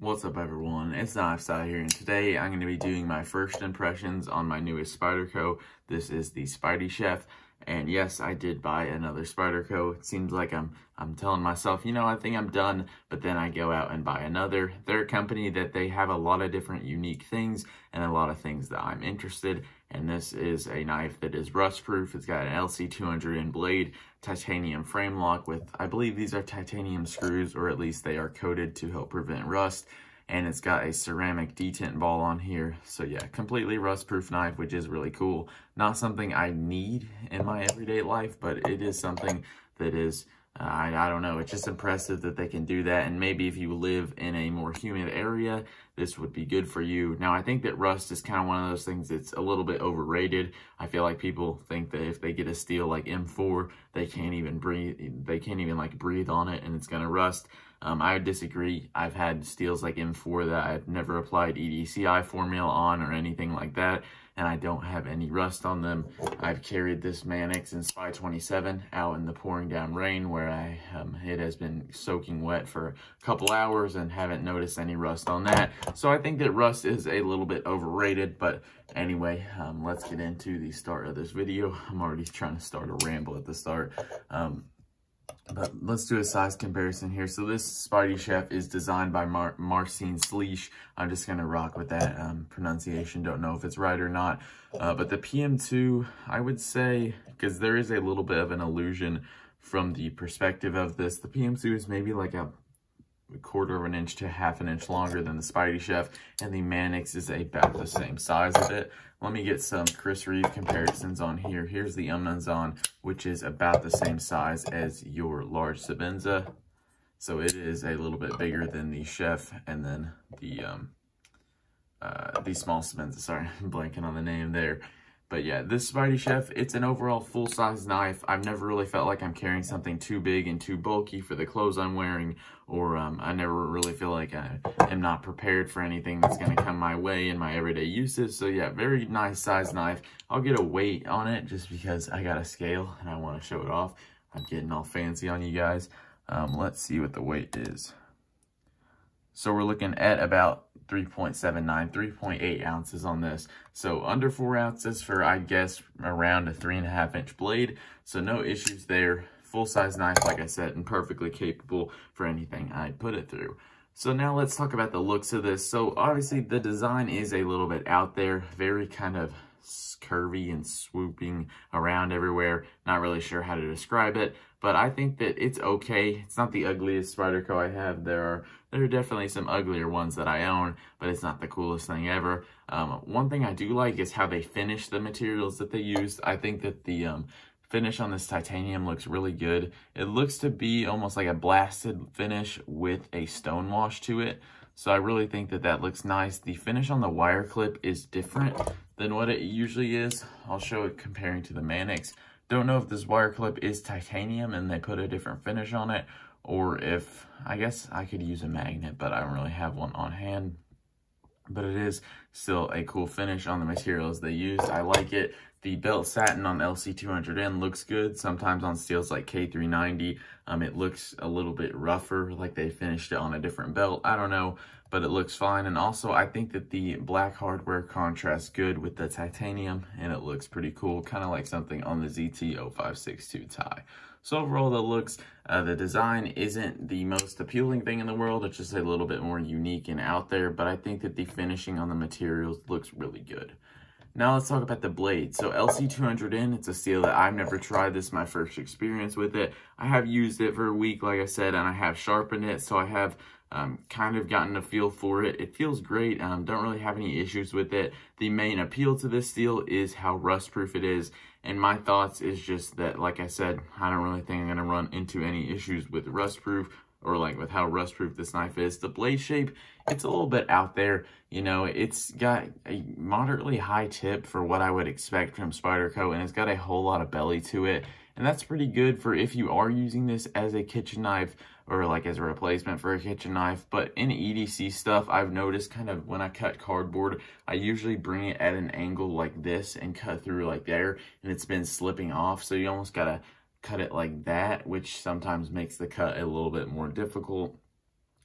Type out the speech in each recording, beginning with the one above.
What's up everyone, it's Knifestyle here, and today I'm going to be doing my first impressions on my newest Spyderco. This is the SpydieChef, and yes, I did buy another Spyderco. It seems like I'm telling myself, I think I'm done, but then I go out and buy another. They're a company that they have a lot of different unique things and a lot of things that I'm interested. And this is a knife that is rust proof. It's got an LC200N blade, titanium frame lock with, I believe these are titanium screws, or at least they are coated to help prevent rust. And it's got a ceramic detent ball on here. So yeah, completely rust proof knife, which is really cool. Not something I need in my everyday life, but it is something that is, I don't know, it's just impressive that they can do that. And maybe if you live in a more humid area, this would be good for you. Now, I think that rust is kind of one of those things that's a little bit overrated. I feel like people think that if they get a steel like M4, they can't even breathe on it and it's gonna rust. I disagree. I've had steels like M4 that I've never applied EDCI formula on or anything like that, and I don't have any rust on them. I've carried this Mannix in Spy 27 out in the pouring down rain where it has been soaking wet for a couple hours and haven't noticed any rust on that. So I think that rust is a little bit overrated, but anyway, let's get into the start of this video. I'm already trying to start a ramble at the start. But let's do a size comparison here. So this SpydieChef is designed by Marcin Sleesh. I'm just going to rock with that pronunciation. Don't know if it's right or not. But the PM2, I would say, because there is a little bit of an illusion from the perspective of this, the PM2 is maybe like a quarter of an inch to half an inch longer than the SpydieChef, and the Mannix is about the same size of it. Let me get some Chris Reeve comparisons on here. Here's the Umnunzon, which is about the same size as your large Sebenza. So it is a little bit bigger than the Chef, and then the small Sebenza. Sorry, I'm blanking on the name there. But yeah, this SpydieChef, it's an overall full-size knife. I've never really felt like I'm carrying something too big and too bulky for the clothes I'm wearing, or I never really feel like I am not prepared for anything that's going to come my way in my everyday uses. So yeah, very nice size knife. I'll get a weight on it just because I got a scale and I want to show it off. I'm getting all fancy on you guys. Let's see what the weight is. So we're looking at about 3.79, 3.8 ounces on this. So under 4 ounces for, I guess, around a 3.5 inch blade. So no issues there. Full size knife, like I said, and perfectly capable for anything I put it through. So now let's talk about the looks of this. So obviously the design is a little bit out there, very kind of curvy and swooping around everywhere. Not really sure how to describe it, but I think that it's okay. It's not the ugliest Spyderco I have. There are definitely some uglier ones that I own, but it's not the coolest thing ever. One thing I do like is how they finish the materials that they used. I think that the finish on this titanium looks really good. It looks to be almost like a blasted finish with a stone wash to it. So I really think that that looks nice. The finish on the wire clip is different than what it usually is. I'll show it comparing to the Mannix. Don't know if this wire clip is titanium and they put a different finish on it, or if, I guess I could use a magnet, but I don't really have one on hand. But it is still a cool finish on the materials they used. I like it. The belt satin on the LC200N looks good. Sometimes on steels like K390, it looks a little bit rougher, like they finished it on a different belt. I don't know, but it looks fine. And also, I think that the black hardware contrasts good with the titanium, and it looks pretty cool, kind of like something on the ZT0562 tie. So overall, the design isn't the most appealing thing in the world. It's just a little bit more unique and out there, but I think that the finishing on the materials looks really good. Now let's talk about the blade. So LC200N, it's a steel that I've never tried. This is my first experience with it. I have used it for a week, like I said, and I have sharpened it, so I have kind of gotten a feel for it. It feels great. Don't really have any issues with it. The main appeal to this steel is how rust proof it is. And my thoughts is just that, like I said, I don't really think I'm going to run into any issues with rust proof, or like with how rust proof this knife is. The blade shape, it's a little bit out there. It's got a moderately high tip for what I would expect from Spyderco, and it's got a whole lot of belly to it. And that's pretty good for if you are using this as a kitchen knife, or like as a replacement for a kitchen knife. But in EDC stuff, I've noticed kind of when I cut cardboard, I usually bring it at an angle like this and cut through like there, and it's been slipping off. So you almost gotta cut it like that, which sometimes makes the cut a little bit more difficult.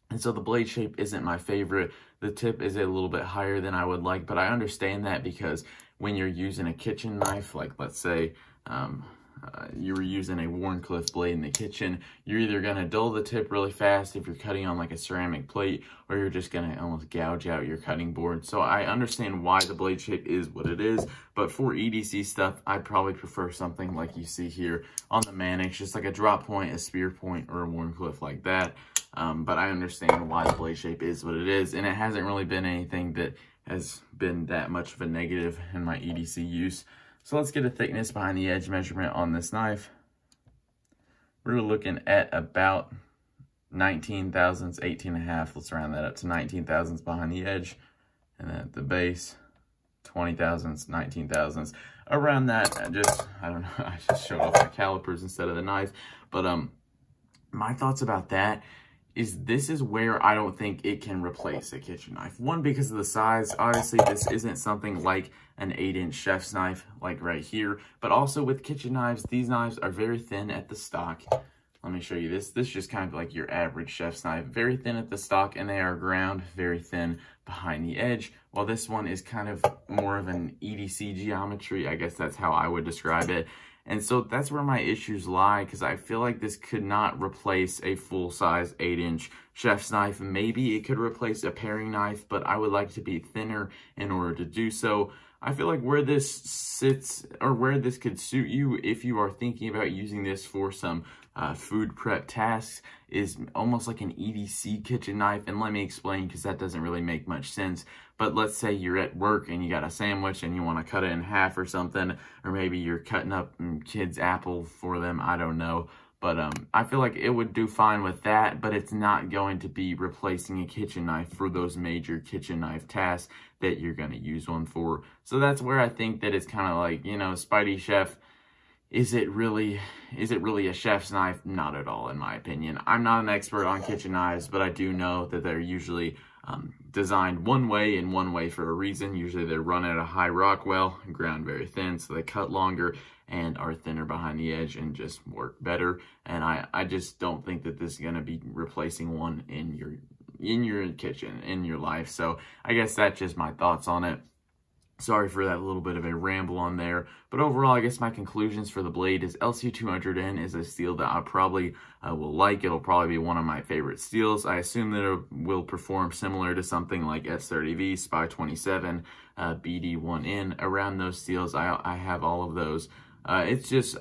And so the blade shape isn't my favorite. The tip is a little bit higher than I would like, but I understand that because when you're using a kitchen knife, like let's say you were using a Wharncliffe blade in the kitchen, you're either going to dull the tip really fast if you're cutting on like a ceramic plate, or you're just going to almost gouge out your cutting board. So I understand why the blade shape is what it is, but for EDC stuff, I'd probably prefer something like you see here on the Mannix, just like a drop point, a spear point, or a Wharncliffe like that. But I understand why the blade shape is what it is, and it hasn't really been anything that has been that much of a negative in my EDC use. So let's get a thickness behind the edge measurement on this knife. We're looking at about 19 thousandths, 18.5. Let's round that up to 19 thousandths behind the edge. And then at the base, 20 thousandths, 19 thousandths. Around that, I don't know, I just showed off my calipers instead of the knife. But my thoughts about that is this is where I don't think it can replace a kitchen knife. One, because of the size. Obviously, this isn't something like an 8-inch chef's knife, like right here. But also with kitchen knives, these knives are very thin at the stock. Let me show you this. This is just kind of like your average chef's knife. Very thin at the stock, and they are ground very thin behind the edge. While this one is kind of more of an EDC geometry. I guess that's how I would describe it. And so that's where my issues lie, because I feel like this could not replace a full-size 8-inch chef's knife. Maybe it could replace a paring knife, but I would like to be thinner in order to do so. I feel like where this sits, or where this could suit you if you are thinking about using this for some food prep tasks, is almost like an EDC kitchen knife. And let me explain, because that doesn't really make much sense. But let's say you're at work and you got a sandwich and you want to cut it in half or something, or maybe you're cutting up kids' apple for them, I don't know. But I feel like it would do fine with that, but it's not going to be replacing a kitchen knife for those major kitchen knife tasks that you're going to use one for. So that's where I think that it's kind of like, you know, SpydieChef, is it really a chef's knife? Not at all, in my opinion. I'm not an expert on kitchen knives, but I do know that they're usually designed one way and one way for a reason. Usually they're run at a high Rockwell, ground very thin, so they cut longer and are thinner behind the edge and just work better. And I just don't think that this is going to be replacing one in your kitchen, in your life. So I guess that's just my thoughts on it. Sorry for that little bit of a ramble on there. But overall, I guess my conclusions for the blade is LC200N is a steel that I probably will like. It'll probably be one of my favorite steels. I assume that it will perform similar to something like S30V, Spy27, BD1N. Around those steels, I have all of those. It's just,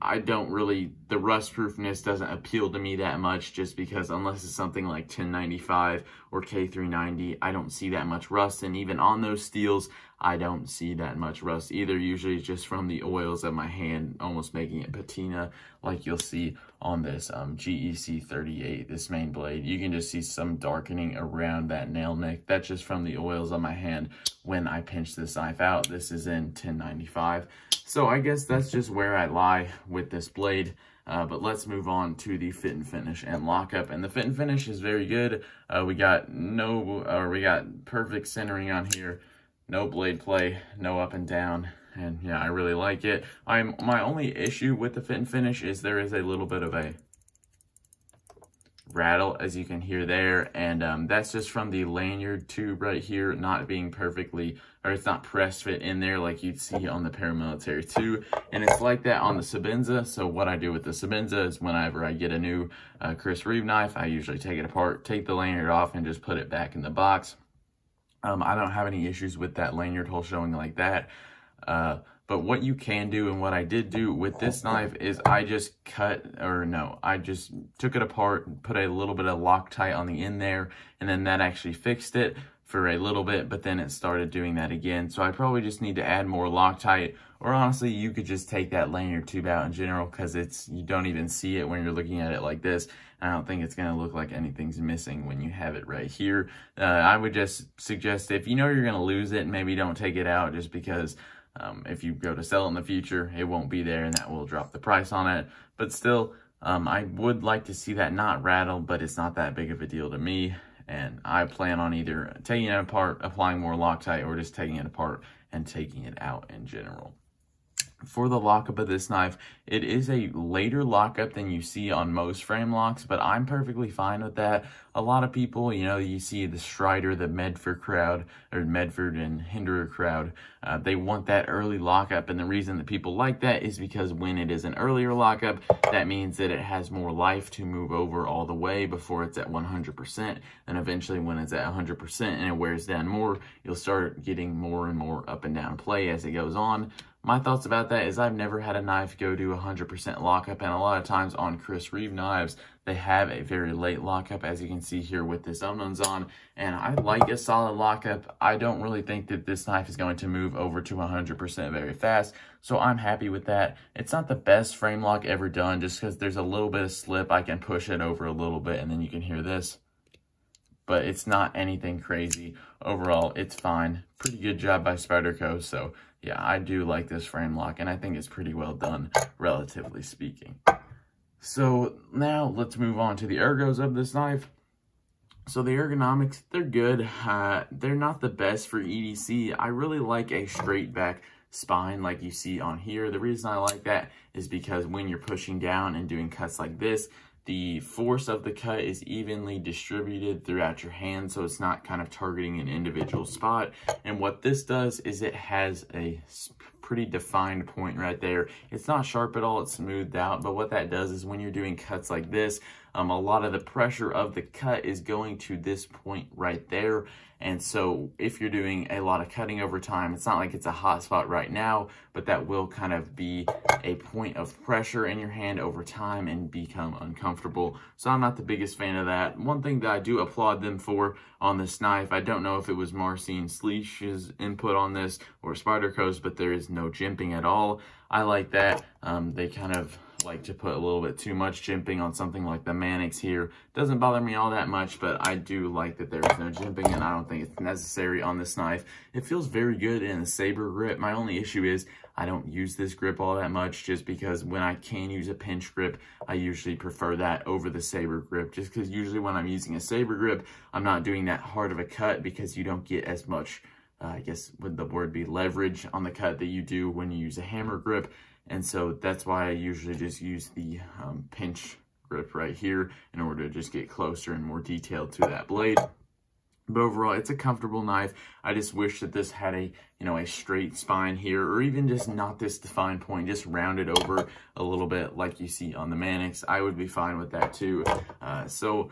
the rust proofness doesn't appeal to me that much, just because unless it's something like 1095 or K390, I don't see that much rust. And even on those steels, I don't see that much rust either. Usually it's just from the oils of my hand, almost making it patina, like you'll see on this GEC38, this main blade. You can just see some darkening around that nail nick. That's just from the oils on my hand when I pinch this knife out. This is in 1095. So I guess that's just where I lie with this blade. But let's move on to the fit and finish and lockup. And the fit and finish is very good. We got perfect centering on here. No blade play, no up and down, and yeah, I really like it. My only issue with the fit and finish is there is a little bit of a rattle, as you can hear there, and that's just from the lanyard tube right here not being perfectly, or it's not press fit in there like you'd see on the Paramilitary 2, and it's like that on the Sabenza. So what I do with the Sabenza is whenever I get a new Chris Reeve knife, I usually take it apart, take the lanyard off, and just put it back in the box. I don't have any issues with that lanyard hole showing like that. But what you can do, and what I did do with this knife, is I just I just took it apart, put a little bit of Loctite on the end there, and then that actually fixed it for a little bit, but then it started doing that again. So I probably just need to add more Loctite, or honestly, you could just take that lanyard tube out in general, because you don't even see it when you're looking at it like this. I don't think it's going to look like anything's missing when you have it right here. I would just suggest, if you know you're going to lose it, maybe don't take it out, just because if you go to sell it in the future, it won't be there, and that will drop the price on it. But still, I would like to see that not rattle, but it's not that big of a deal to me. And I plan on either taking it apart, applying more Loctite, or just taking it apart and taking it out in general. For the lockup of this knife, it is a later lockup than you see on most frame locks, but I'm perfectly fine with that. a lot of people, you know, you see the Strider, the Medford crowd, or Medford and Hinderer crowd, they want that early lockup, and the reason that people like that is because when it is an earlier lockup, that means that it has more life to move over all the way before it's at 100%, and eventually when it's at 100% and it wears down more, you'll start getting more and more up and down play as it goes on. My thoughts about that is I've never had a knife go to 100% lockup, and a lot of times on Chris Reeve knives, they have a very late lockup, as you can see here with this unknowns on, and I like a solid lockup. I don't really think that this knife is going to move over to 100% very fast, so I'm happy with that. It's not the best frame lock ever done, just because there's a little bit of slip. I can push it over a little bit, and then you can hear this. But it's not anything crazy. Overall, it's fine. Pretty good job by Spyderco, so yeah, I do like this frame lock, and I think it's pretty well done, relatively speaking. So now let's move on to the ergos of this knife. So the ergonomics, they're good. They're not the best for EDC. I really like a straight back spine like you see on here. The reason I like that is because when you're pushing down and doing cuts like this, the force of the cut is evenly distributed throughout your hand, so it's not kind of targeting an individual spot. And what this does is it has a pretty defined point right there. It's not sharp at all, it's smoothed out, but what that does is when you're doing cuts like this, a lot of the pressure of the cut is going to this point right there. And so if you're doing a lot of cutting over time, it's not like it's a hot spot right now, but that will kind of be a point of pressure in your hand over time and become uncomfortable. So I'm not the biggest fan of that. One thing that I do applaud them for on this knife, I don't know if it was Marcin Sleech's input on this or Spyderco's, but there is no jimping at all. I like that. They kind of like to put a little bit too much jimping on something like the Mannix here. Doesn't bother me all that much, but I do like that there is no jimping, and I don't think it's necessary on this knife. It feels very good in a saber grip. My only issue is I don't use this grip all that much, just because when I can use a pinch grip, I usually prefer that over the saber grip, just because usually when I'm using a saber grip, I'm not doing that hard of a cut, because you don't get as much, I guess would the word be, leverage on the cut that you do when you use a hammer grip. And so that's why I usually just use the pinch grip right here in order to just get closer and more detailed to that blade. But overall, it's a comfortable knife. I just wish that this had a, you know, a straight spine here, or even just not this defined point, just rounded over a little bit like you see on the Mannix. I would be fine with that too. So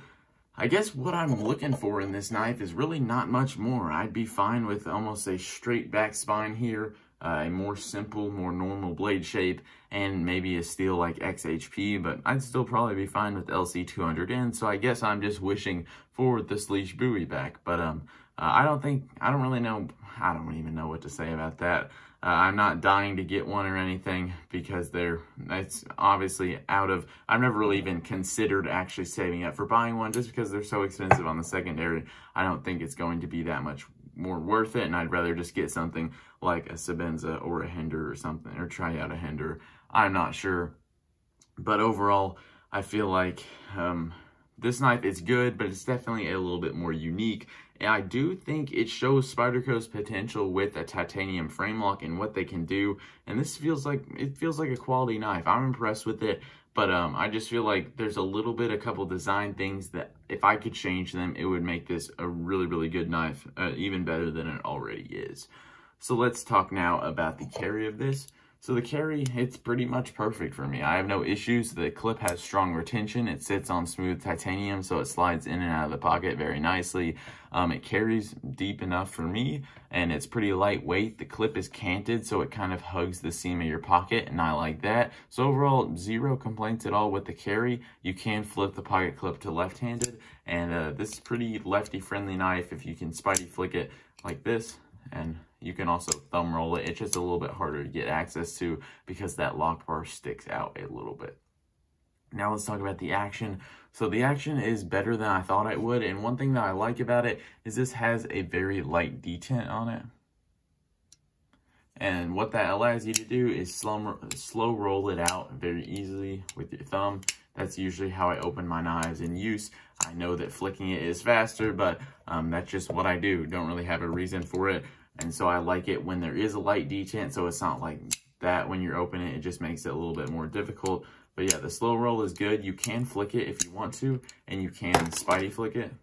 I guess what I'm looking for in this knife is really not much more. I'd be fine with almost a straight back spine here, a more simple, more normal blade shape, and maybe a steel like XHP, but I'd still probably be fine with LC200N, so I guess I'm just wishing for the Sleech buoy back. But I don't even know what to say about that. I'm not dying to get one or anything, because it's obviously I've never really even considered actually saving up for buying one, just because they're so expensive on the secondary. I don't think it's going to be that much more worth it, and I'd rather just get something like a Sebenza or a Hinderer or something, or try out a Hinderer. I'm not sure, but overall I feel like this knife is good, but it's definitely a little bit more unique, and I do think it shows Spyderco's potential with a titanium frame lock and what they can do, and this feels like a quality knife. I'm impressed with it, but I just feel like there's a couple design things that if I could change them, it would make this a really, really good knife, even better than it already is. So let's talk now about the carry of this. So the carry, it's pretty much perfect for me. I have no issues. The clip has strong retention. It sits on smooth titanium, so it slides in and out of the pocket very nicely. It carries deep enough for me, and it's pretty lightweight. The clip is canted, so it kind of hugs the seam of your pocket, and I like that. So overall, zero complaints at all with the carry. You can flip the pocket clip to left-handed, and this is pretty lefty-friendly knife if you can Spydie flick it like this, and you can also thumb roll it. It's just a little bit harder to get access to because that lock bar sticks out a little bit. Now let's talk about the action. So the action is better than I thought it would, and one thing that I like about it is this has a very light detent on it. And what that allows you to do is slow roll it out very easily with your thumb. That's usually how I open my knives in use. I know that flicking it is faster, but that's just what I do. Don't really have a reason for it. And so I like it when there is a light detent, so it's not like that when you're opening it. It just makes it a little bit more difficult. But yeah, the slow roll is good. You can flick it if you want to, and you can Spydie flick it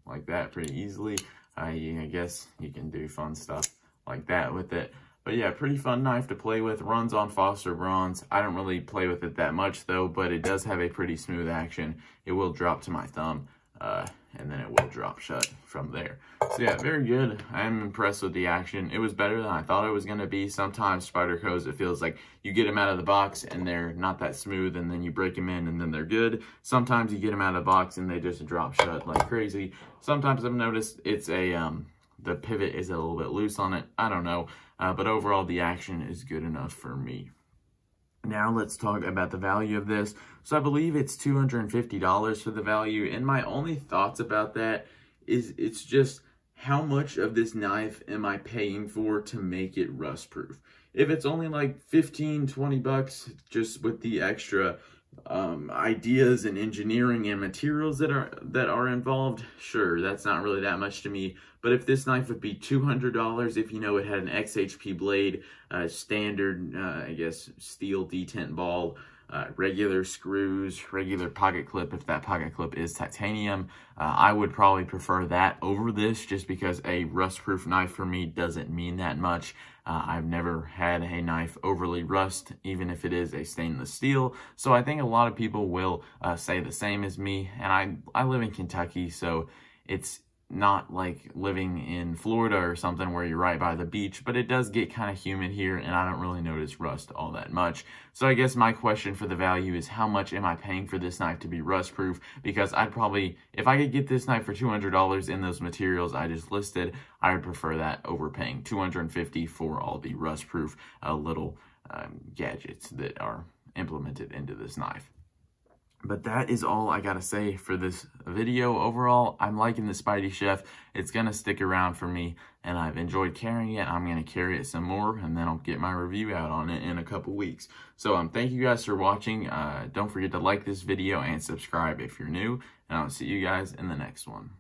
like that pretty easily. I guess you can do fun stuff like that with it. But yeah, pretty fun knife to play with. Runs on Foster bronze. I don't really play with it that much though, but it does have a pretty smooth action. It will drop to my thumb, and then it will drop shut from there. So yeah, very good. I'm impressed with the action. It was better than I thought it was going to be. Sometimes Spydercos, it feels like you get them out of the box and they're not that smooth, and then you break them in and then they're good. Sometimes you get them out of the box and they just drop shut like crazy. Sometimes I've noticed it's a the pivot is a little bit loose on it. I don't know, but overall the action is good enough for me. Now let's talk about the value of this. So I believe it's $250 for the value, and my only thoughts about that is it's just how much of this knife am I paying for to make it rust proof? If it's only like 15, 20 bucks just with the extra ideas and engineering and materials that are involved, sure, that's not really that much to me. But if this knife would be $200, if you know it had an XHP blade, standard, I guess, steel detent ball, regular screws, regular pocket clip, if that pocket clip is titanium, I would probably prefer that over this, just because a rust-proof knife for me doesn't mean that much. I've never had a knife overly rust, even if it is a stainless steel. So I think a lot of people will say the same as me. And I live in Kentucky, so it's not like living in Florida or something where you're right by the beach, but it does get kind of humid here, and I don't really notice rust all that much. So I guess my question for the value is, how much am I paying for this knife to be rust proof? Because I'd probably, if I could get this knife for $200 in those materials I just listed, I would prefer that over paying $250 for all the rust proof little gadgets that are implemented into this knife. But that is all I gotta say for this video. Overall, I'm liking the SpydieChef. It's gonna stick around for me, and I've enjoyed carrying it. I'm gonna carry it some more, and then I'll get my review out on it in a couple weeks. So thank you guys for watching. Don't forget to like this video and subscribe if you're new, and I'll see you guys in the next one.